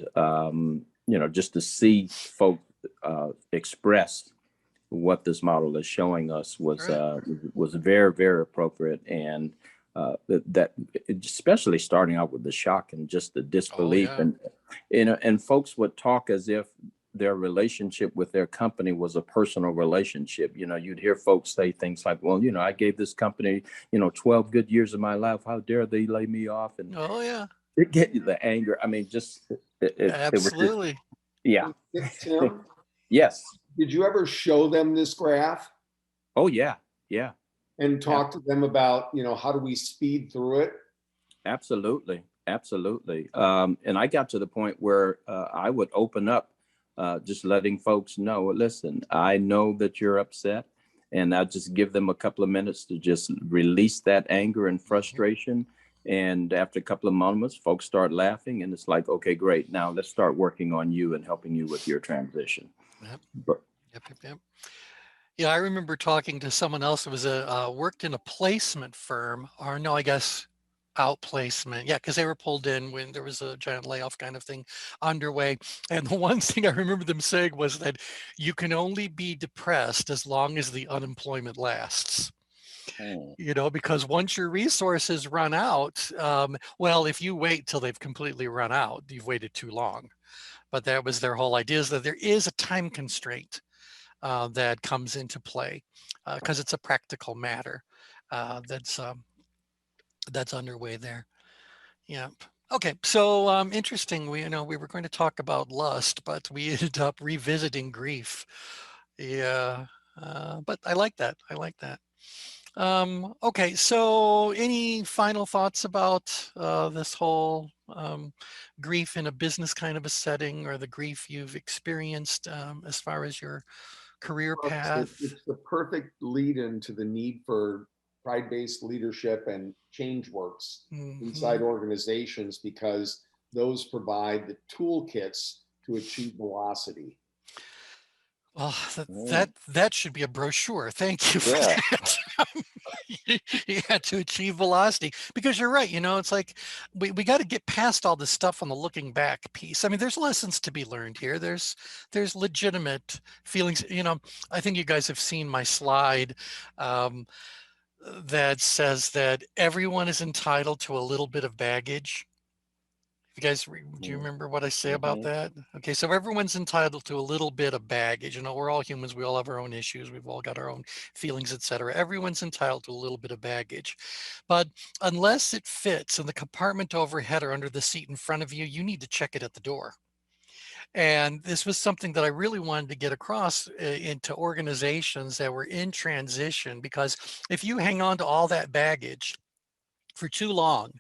Speaker 6: just to see folks express what this model is showing us was very, very appropriate. And that especially starting out with the shock and just the disbelief. And folks would talk as if their relationship with their company was a personal relationship. You'd hear folks say things like, well, I gave this company, 12 good years of my life. How dare they lay me off? And it get you the anger. I mean, just
Speaker 1: Absolutely.
Speaker 6: It was just, yeah.
Speaker 3: Tim,
Speaker 6: Yes.
Speaker 3: did you ever show them this graph
Speaker 6: Oh, yeah. Yeah.
Speaker 3: and talk to them about, how do we speed through it?
Speaker 6: Absolutely. Absolutely. And I got to the point where I would open up, just letting folks know, listen, I know that you're upset, and I'll just give them a couple of minutes to just release that anger and frustration. And after a couple of moments, folks start laughing, and it's like, okay, great. Now let's start working on you and helping you with your transition.
Speaker 1: Yep. Yeah, I remember talking to someone else who was worked in a placement firm, or no, I guess outplacement. Yeah, because they were pulled in when there was a giant layoff kind of thing underway. And the one thing I remember them saying was that you can only be depressed as long as the unemployment lasts. Because once your resources run out, well, if you wait till they've completely run out, you've waited too long. But that was their whole idea, is that there is a time constraint that comes into play because it's a practical matter that's underway there. Yeah. Okay. So interesting. We were going to talk about lust, but we ended up revisiting grief. Yeah. But I like that. Okay, so any final thoughts about this whole grief in a business kind of a setting, or the grief you've experienced as far as your career
Speaker 3: Well,
Speaker 1: path?
Speaker 3: it's the perfect lead into the need for pride-based leadership and change works inside
Speaker 1: Mhm.
Speaker 3: organizations, because those provide the toolkits to achieve velocity.
Speaker 1: Well,
Speaker 4: Mm,
Speaker 1: that should be a brochure. Thank you for
Speaker 4: yeah.
Speaker 1: that. Yeah, to achieve velocity, because you're right. It's like we got to get past all this stuff on the looking back piece. I mean, there's lessons to be learned here. There's legitimate feelings. I think you guys have seen my slide um, that says that everyone is entitled to a little bit of baggage. You guys, do you remember what I say about
Speaker 4: Mm-hmm.
Speaker 1: that? Okay, so everyone's entitled to a little bit of baggage. We're all humans. We all have our own issues. We've all got our own feelings, etc. Everyone's entitled to a little bit of baggage. But unless it fits in the compartment overhead or under the seat in front of you, you need to check it at the door. And this was something that I really wanted to get across into organizations that were in transition, because if you hang on to all that baggage for too long,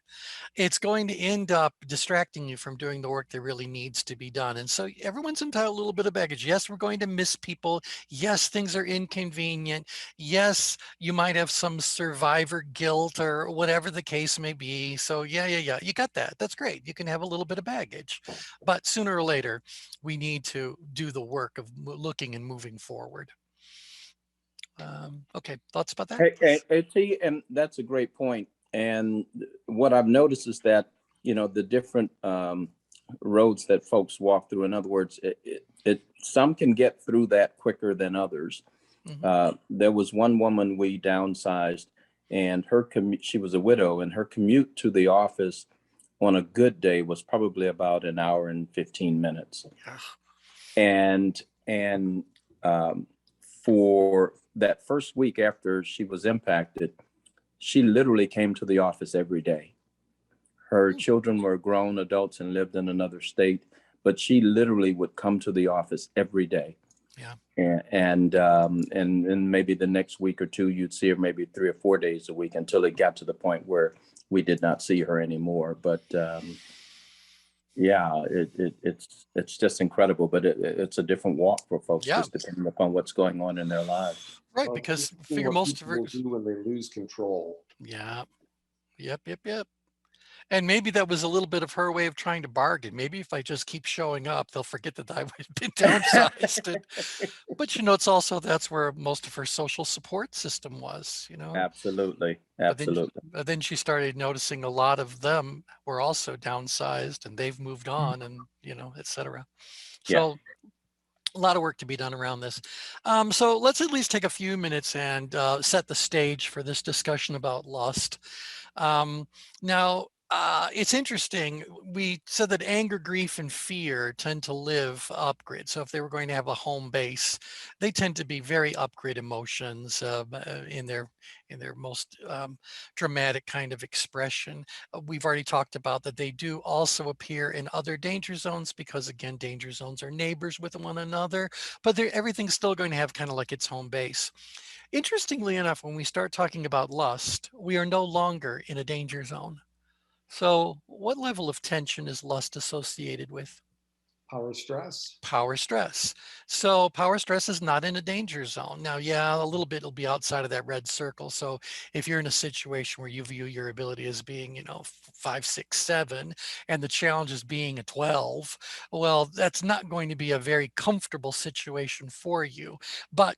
Speaker 1: it's going to end up distracting you from doing the work that really needs to be done. And so everyone's entitled to a little bit of baggage. Yes, we're going to miss people. Yes, things are inconvenient. Yes, you might have some survivor guilt or whatever the case may be. So yeah. You got that. That's great. You can have a little bit of baggage, but sooner or later, we need to do the work of looking and moving forward. Okay, thoughts about that?
Speaker 6: And that's a great point. And what I've noticed is that, the different roads that folks walk through, in other words, some can get through that quicker than others. There was one woman we downsized, and her commute, she was a widow, and her commute to the office on a good day was probably about an hour and 15 minutes.
Speaker 1: Yeah.
Speaker 6: And for that first week after she was impacted, she literally came to the office every day. Her children were grown adults and lived in another state, but she literally would come to the office every day.
Speaker 1: Yeah.
Speaker 6: And maybe the next week or two, you'd see her maybe 3 or 4 days a week, until it got to the point where we did not see her anymore. But yeah, it's just incredible. But it's a different walk for folks,
Speaker 1: Yeah.
Speaker 6: just depending upon what's going on in their lives.
Speaker 1: Right,
Speaker 3: Well,
Speaker 1: because
Speaker 3: it's
Speaker 1: figure
Speaker 3: what
Speaker 1: most of
Speaker 3: people
Speaker 1: it.
Speaker 3: will do when they lose control.
Speaker 1: Yeah. Yep. And maybe that was a little bit of her way of trying to bargain. Maybe if I just keep showing up, they'll forget that I've been downsized. But it's also, that's where most of her social support system was.
Speaker 6: Absolutely.
Speaker 1: But then,
Speaker 6: Absolutely.
Speaker 1: but then she started noticing a lot of them were also downsized, and they've moved on, and et cetera.
Speaker 6: Yeah.
Speaker 1: So a lot of work to be done around this. So let's at least take a few minutes and set the stage for this discussion about lust. Now, it's interesting. We said that anger, grief, and fear tend to live up-grid. So if they were going to have a home base, they tend to be very up-grid emotions in their most dramatic kind of expression. We've already talked about that they do also appear in other danger zones, because again, danger zones are neighbors with one another, but everything's still going to have kind of like its home base. Interestingly enough, when we start talking about lust, we are no longer in a danger zone. So what level of tension is lust associated with?
Speaker 3: Power stress.
Speaker 1: Power stress. So power stress is not in a danger zone. Now, yeah, a little bit will be outside of that red circle. So if you're in a situation where you view your ability as being, 5, 6, 7, and the challenge is being a 12, well, that's not going to be a very comfortable situation for you. But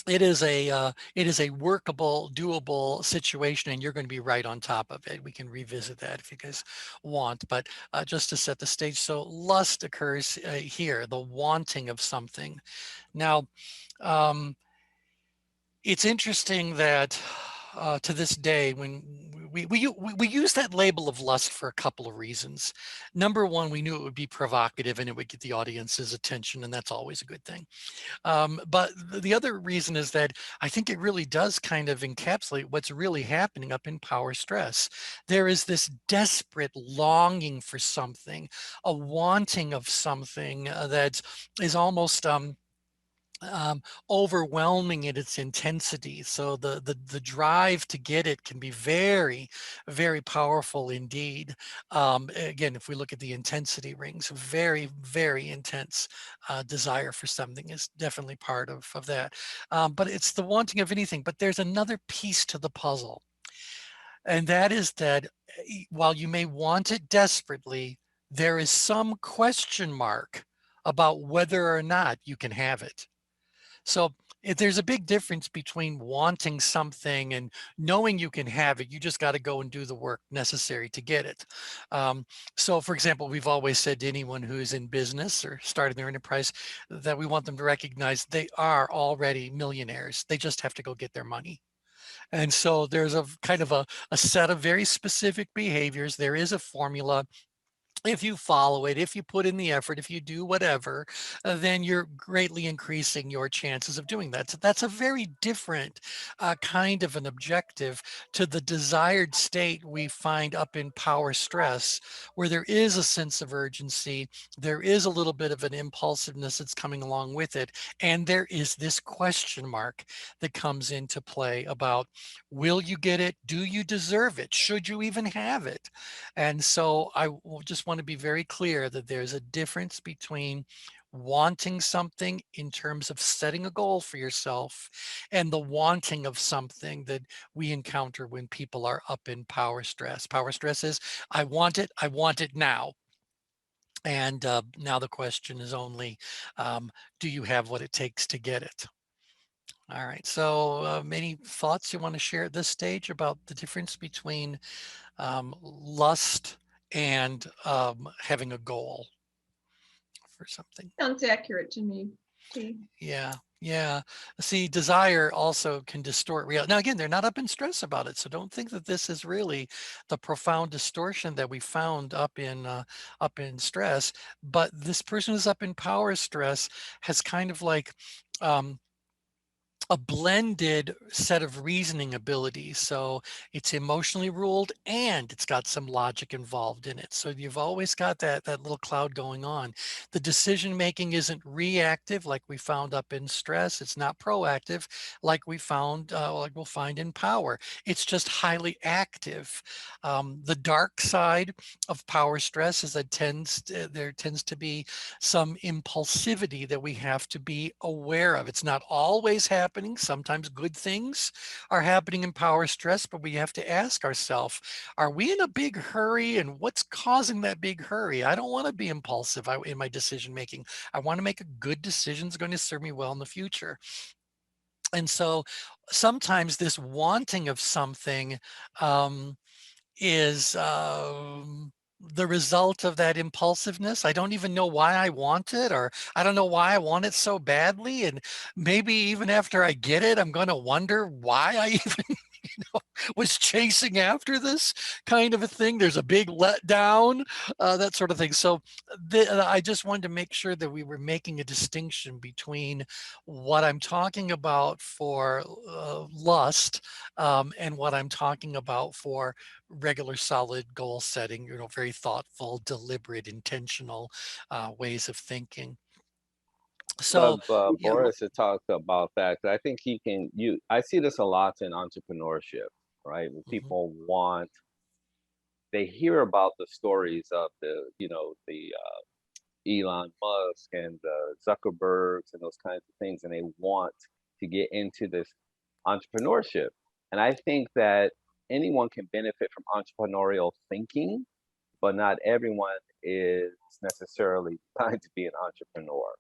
Speaker 1: it is a workable, doable situation, and you're going to be right on top of it. We can revisit that if you guys want, but just to set the stage. So lust occurs here, the wanting of something. Now, it's interesting that to this day, when we use that label of lust for a couple of reasons. Number one, we knew it would be provocative and it would get the audience's attention, and that's always a good thing. But the other reason is that I think it really does kind of encapsulate what's really happening up in power stress. There is this desperate longing for something, a wanting of something that is almost overwhelming in its intensity. So the drive to get it can be very, very powerful indeed. Again, if we look at the intensity rings, very, very intense desire for something is definitely part of that. But it's the wanting of anything. But there's another piece to the puzzle, and that is that while you may want it desperately, there is some question mark about whether or not you can have it. So there's a big difference between wanting something and knowing you can have it. You just got to go and do the work necessary to get it. So, for example, we've always said to anyone who's in business or starting their enterprise that we want them to recognize they are already millionaires. They just have to go get their money. And so there's a kind of a set of very specific behaviors. There is a formula. If you follow it, if you put in the effort, if you do whatever, then you're greatly increasing your chances of doing that. So that's a very different kind of an objective to the desired state we find up in power stress, where there is a sense of urgency, there is a little bit of an impulsiveness that's coming along with it, and there is this question mark that comes into play about, will you get it? Do you deserve it? Should you even have it? And so just want to be very clear that there's a difference between wanting something in terms of setting a goal for yourself and the wanting of something that we encounter when people are up in power stress. Power stress is, I want it now. And now the question is only, do you have what it takes to get it? All right. So, any thoughts you want to share at this stage about the difference between lust and having a goal for something?
Speaker 5: Sounds accurate to me. T.
Speaker 1: Yeah. Yeah. See, desire also can distort reality. Now, again, they're not up in stress about it. So don't think that this is really the profound distortion that we found up in stress. But this person who's up in power stress has kind of like a blended set of reasoning abilities. So it's emotionally ruled and it's got some logic involved in it. So you've always got that little cloud going on. The decision making isn't reactive like we found up in stress. It's not proactive like we found, like we'll find in power. It's just highly active. The dark side of power stress is that there tends to be some impulsivity that we have to be aware of. It's not always happening. Sometimes good things are happening in power stress, but we have to ask ourselves, are we in a big hurry and what's causing that big hurry? I don't want to be impulsive in my decision making. I want to make a good decision that's going to serve me well in the future. And so sometimes this wanting of something is the result of that impulsiveness. I don't even know why I want it, or I don't know why I want it so badly. And maybe even after I get it, I'm going to wonder why I even was chasing after this kind of a thing. There's a big letdown, that sort of thing. So I just wanted to make sure that we were making a distinction between what I'm talking about for lust and what I'm talking about for regular solid goal setting, very thoughtful, deliberate, intentional ways of thinking. So, yeah,
Speaker 4: Boris had talked about that. 'Cause I think I see this a lot in entrepreneurship, right? When
Speaker 1: mhm,
Speaker 4: people they hear about the stories of the Elon Musk and the Zuckerbergs and those kinds of things, and they want to get into this entrepreneurship. And I think that anyone can benefit from entrepreneurial thinking, but not everyone is necessarily designed to be an entrepreneur.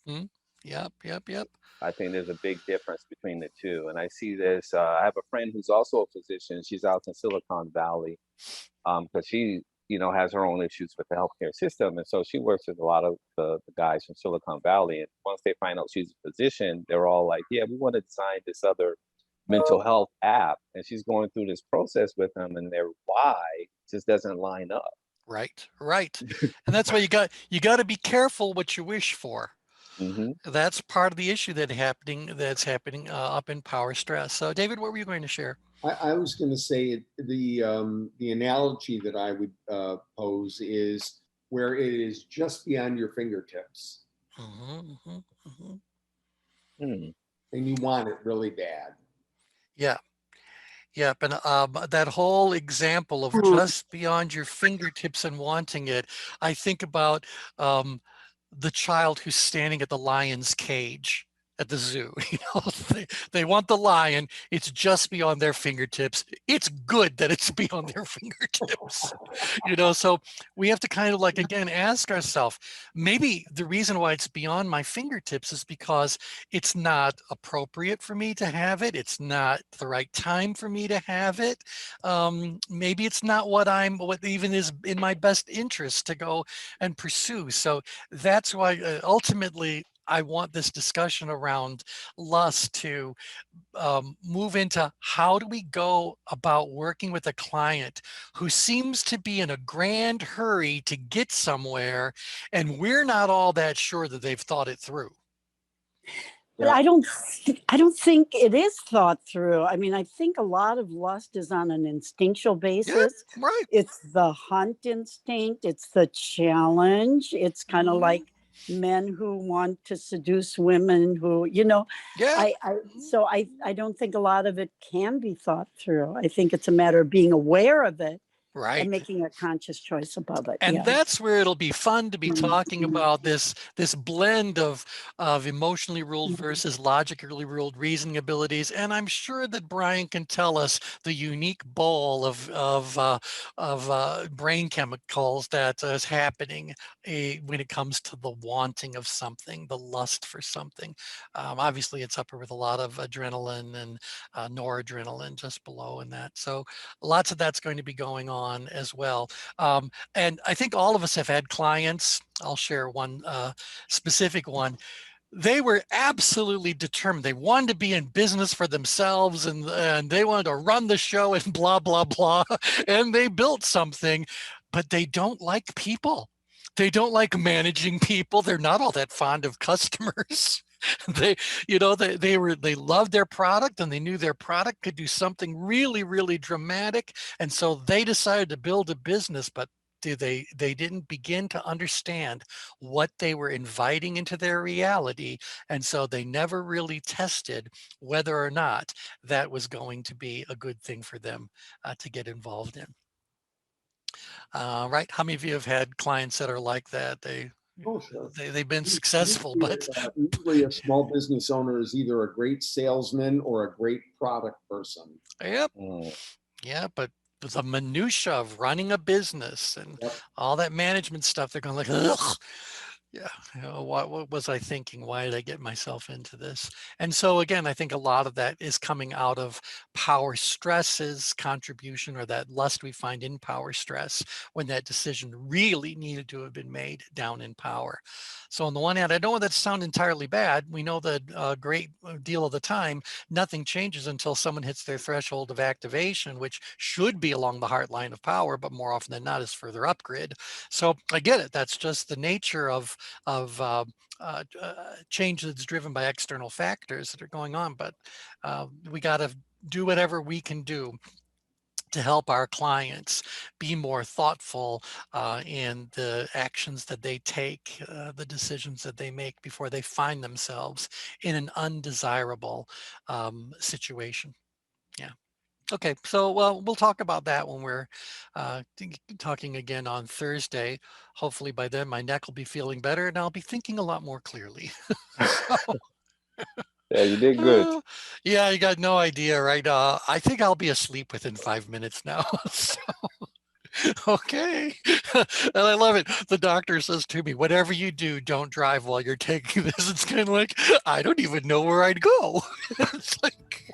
Speaker 1: mhm, yep, yep, yep.
Speaker 4: I think there's a big difference between the two. And I see this. I have a friend who's also a physician. She's out in Silicon Valley because she, has her own issues with the healthcare system. And so she works with a lot of the guys from Silicon Valley. And once they find out she's a physician, they're all like, yeah, we want to design this other mental health app. And she's going through this process with them, and their why just doesn't line up.
Speaker 1: Right, right. And that's why you got to be careful what you wish for.
Speaker 4: Hmm.
Speaker 1: That's part of the issue that's happening up in power stress. So, David, what were you going to share?
Speaker 3: I was going to say the analogy that I would pose is where it is just beyond your fingertips.
Speaker 1: Hmm, hmm, hmm.
Speaker 4: Hmm.
Speaker 3: and you want it really bad.
Speaker 1: Yeah. Yep. And that whole example of just beyond your fingertips and wanting it, I think about the child who's standing at the lion's cage at the zoo. You know, they want the lion. It's just beyond their fingertips. It's good that it's beyond their fingertips. You know, so we have to kind of like, again, ask ourselves, maybe the reason why it's beyond my fingertips is because it's not appropriate for me to have it. It's not the right time for me to have it. Maybe it's not what even is in my best interest to go and pursue. So that's why ultimately I want this discussion around lust to move into how do we go about working with a client who seems to be in a grand hurry to get somewhere, and we're not all that sure that they've thought it through.
Speaker 7: But I don't think it is thought through. I mean, I think a lot of lust is on an instinctual basis.
Speaker 1: Yeah, right.
Speaker 7: It's the hunt instinct. It's the challenge. It's kind of like men who want to seduce women who, you know,
Speaker 1: Yeah.
Speaker 7: So I don't think a lot of it can be thought through. I think it's a matter of being aware of it
Speaker 1: Right.
Speaker 7: and making a conscious choice above it.
Speaker 1: And
Speaker 7: yeah.
Speaker 1: that's where it'll be fun to be talking about this blend of emotionally ruled versus logically ruled reasoning abilities. And I'm sure that Brian can tell us the unique bowl of brain chemicals that is happening when it comes to the wanting of something, the lust for something. Obviously, it's up with a lot of adrenaline and noradrenaline just below in that. So lots of that's going to be going on as well. And I think all of us have had clients. I'll share one specific one. They were absolutely determined. They wanted to be in business for themselves, and they wanted to run the show and blah, blah, blah. And they built something, but they don't like people. They don't like managing people. They're not all that fond of customers. They loved their product, and they knew their product could do something really, really dramatic. And so they decided to build a business, but they didn't begin to understand what they were inviting into their reality. And so they never really tested whether or not that was going to be a good thing for them to get involved in. Right? How many of you have had clients that are like that?
Speaker 3: Oh, sure.
Speaker 1: They've been successful, but
Speaker 3: usually a small business owner is either a great salesman or a great product person.
Speaker 1: yep. Yeah, but the minutia of running a business and all that management stuff, they're going like, ugh. Yeah, what was I thinking? Why did I get myself into this? And so again, I think a lot of that is coming out of power stress's contribution, or that lust we find in power stress when that decision really needed to have been made down in power. So on the one hand, I don't want that to sound entirely bad. We know that a great deal of the time, nothing changes until someone hits their threshold of activation, which should be along the heart line of power, but more often than not is further up grid. So I get it. That's just the nature of change that's driven by external factors that are going on. But we got to do whatever we can do to help our clients be more thoughtful in the actions that they take, the decisions that they make before they find themselves in an undesirable situation. Yeah. Okay, so we'll talk about that when we're talking again on Thursday. Hopefully by then my neck will be feeling better and I'll be thinking a lot more clearly.
Speaker 4: Yeah, you did good.
Speaker 1: Yeah, you got no idea, right? I think I'll be asleep within 5 minutes now. So, okay. And I love it. The doctor says to me, whatever you do, don't drive while you're taking this. It's kind of like, I don't even know where I'd go. It's like,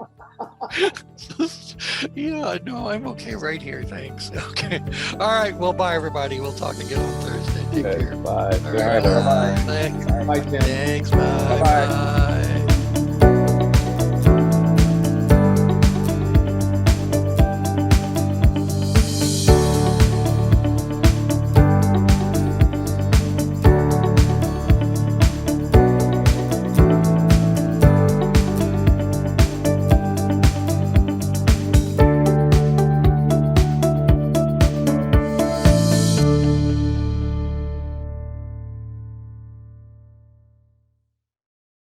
Speaker 1: yeah, no, I'm okay right here. Thanks. Okay. All right. Well, bye, everybody. We'll talk again on Thursday. Take care.
Speaker 4: Bye.
Speaker 1: All right.
Speaker 3: Bye.
Speaker 1: Thanks.
Speaker 3: Bye, Tim.
Speaker 1: Thanks. Bye.
Speaker 3: Bye-bye.
Speaker 1: Bye.